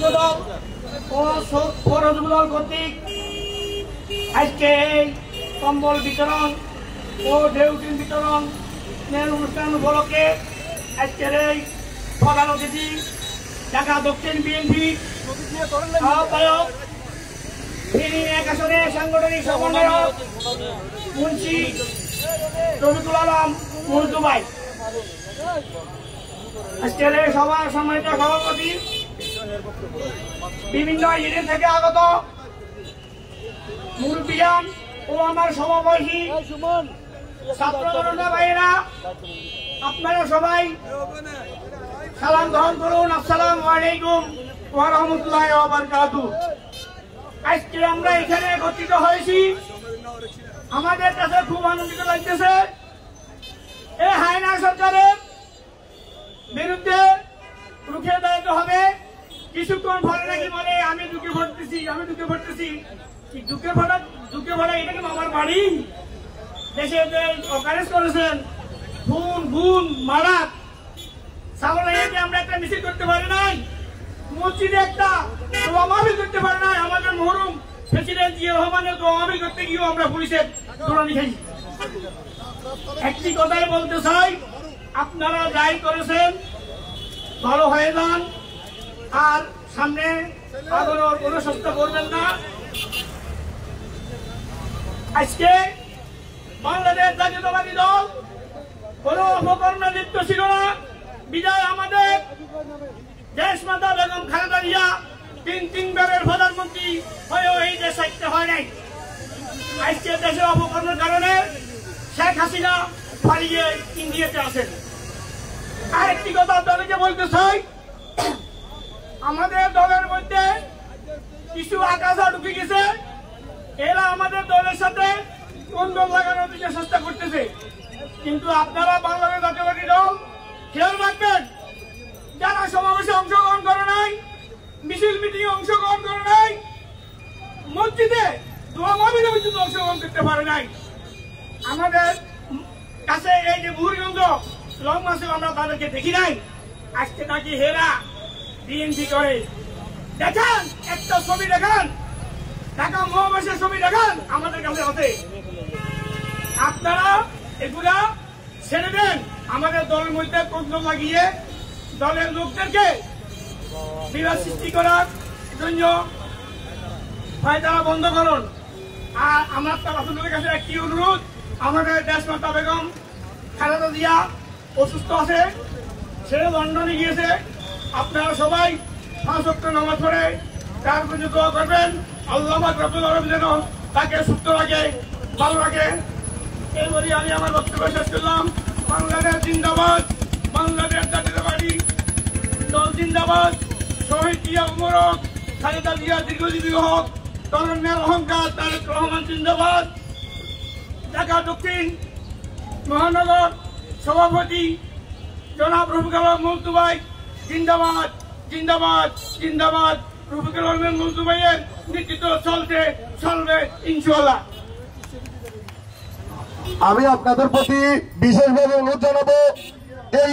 যুবদল ও পৌর যুবদল কর্তৃক আজকে এই কম্বল বিতরণ ও ডেউটিন বিতরণের অনুষ্ঠান উপলক্ষে আজকের এই প্রধান অতিথি ঢাকা দক্ষিণ বিএনপি আহ্বায়ক তিনি 1 আসনে সাংগঠনিক সমন্বয়ক মুন্সি রফিকুল আলম মজনু ভাই, আজকের এই সভার সম্মানিত সভাপতি, বিভিন্ন ইউনিট থেকে আগত মুরব্বিয়ান ও আমার সমবয়সী ছাত্র জনতা ভাইয়েরা, আপনারা সবাই সালাম গ্রহণ করুন। আসসালামু আলাইকুম ওয়া রাহমাতুল্লাহি ওয়া বারাকাতুহু। আজকে আমরা এখানে একত্রিত হয়েছি, আমাদের কাছে খুব আনন্দিত লাগতেছে। এই হায়না সরকারের বিরুদ্ধে রুখে দাঁড়াতে হবে। কিছুক্ষণ পরে নাকি বলে আমি ঢুকে ভরতেছি। ঢুকে ভরা এটা কি আমার বাড়ি? দেশে যে অকারেজ করেছেন, গুণ মারা সাগরে আমরা একটা মিছিল করতে পারি নাই, মসজিদে একটা দোয়া মাহফিল করতে পারি নাই। আমাদের মহরুম প্রেসিডেন্ট জিয়া রহমানের দোয়া মাহফিল করতে গিয়েও আমরা পুলিশের দৌড়ানি খাই। একটি কথাই বলতে চাই, আপনারা যাই করেছেন ভালো হয়ে যান, আর সামনে আদরের কোনো চেষ্টা করবেন না। আজকে বাংলাদেশ জাতীয়তাবাদী দল কোন অপকর্মে লিপ্ত ছিল না বিদায় আমাদের দেশমাতা বেগম খালেদা জিয়া তিনবারের প্রধানমন্ত্রী হয়েও এই দেশ ছাড়তে হয় নাই। আজকে দেশের অপকর্মের কারণে শেখ হাসিনা পালিয়ে ইন্ডিয়াতে আছেন। আরেকটি কথা আপনাদেরকে বলতে চাই, আমাদের দলের মধ্যে কিছু আকাশা ঢুকে গেছে, এরা আমাদের দলের সাথে কোন্দল লাগানোর দিকে চেষ্টা করতেছে। কিন্তু আপনারা বাংলাদেশ জাতীয়তাবাদী দল খেয়াল রাখবেন, যারা সমাবেশে অংশগ্রহণ করে নাই, মিছিল মিটিংয়ে অংশগ্রহণ করে নাই, মসজিদে দোয়া মাহফিলে পর্যন্ত অংশগ্রহণ করতে পারে নাই, আমাদের কাছে এই যে বুড়িগঞ্জ লং মাসে আমরা তাদেরকে দেখি নাই। আজকে নাকি হেরা বিএনপি করে। দেখান একটা ছবি, দেখান ঢাকা মহাবাসের ছবি, দেখান আমাদের কাছে হতে। আপনারা এগুলা ছেড়ে দেন, আমাদের দলের মধ্যে কোন্দল লাগিয়ে দলের লোকদেরকে বিবাদ সৃষ্টি করার জন্য ফায়দারা বন্ধ করুন। আর আমার আপনাদের কাছে একটি অনুরোধ, আমাদের দেশমাতা বেগম খালেদা জিয়া অসুস্থ আছে, সে লন্ডনে গিয়েছে। আপনারা সবাই 5 ওয়াক্ত নামাজ পড়ে তার জন্য দোয়া করবেন। আল্লাহ পাক রব্বুল আলামিন যেন তাকে সুস্থ রাখে, ভালো রাখে। এই বলে আমি আমার বক্তব্য শেষ করলাম। বাংলাদেশ জিন্দাবাদ, বাংলাদেশ জাতীয়তাবাদী দল জিন্দাবাদ। শহীদ জিয়া উমর হক, খালেদা জিয়া দীর্ঘজীবী হোক। তরুণের অহংকার তারেক রহমান জিন্দাবাদ। ঢাকা দক্ষিণ মহানগর সভাপতি জনাব রফিকুল আলম মজনু ভাই জিন্দাবাদ, জিন্দাবাদ, জিন্দাবাদ। রফিকুল আলম মজনু ভাইয়ের নেতৃত্ব চলবে ইনশাআল্লাহ। আমি আপনাদের প্রতি বিশেষভাবে অনুরোধ জানাবো, এই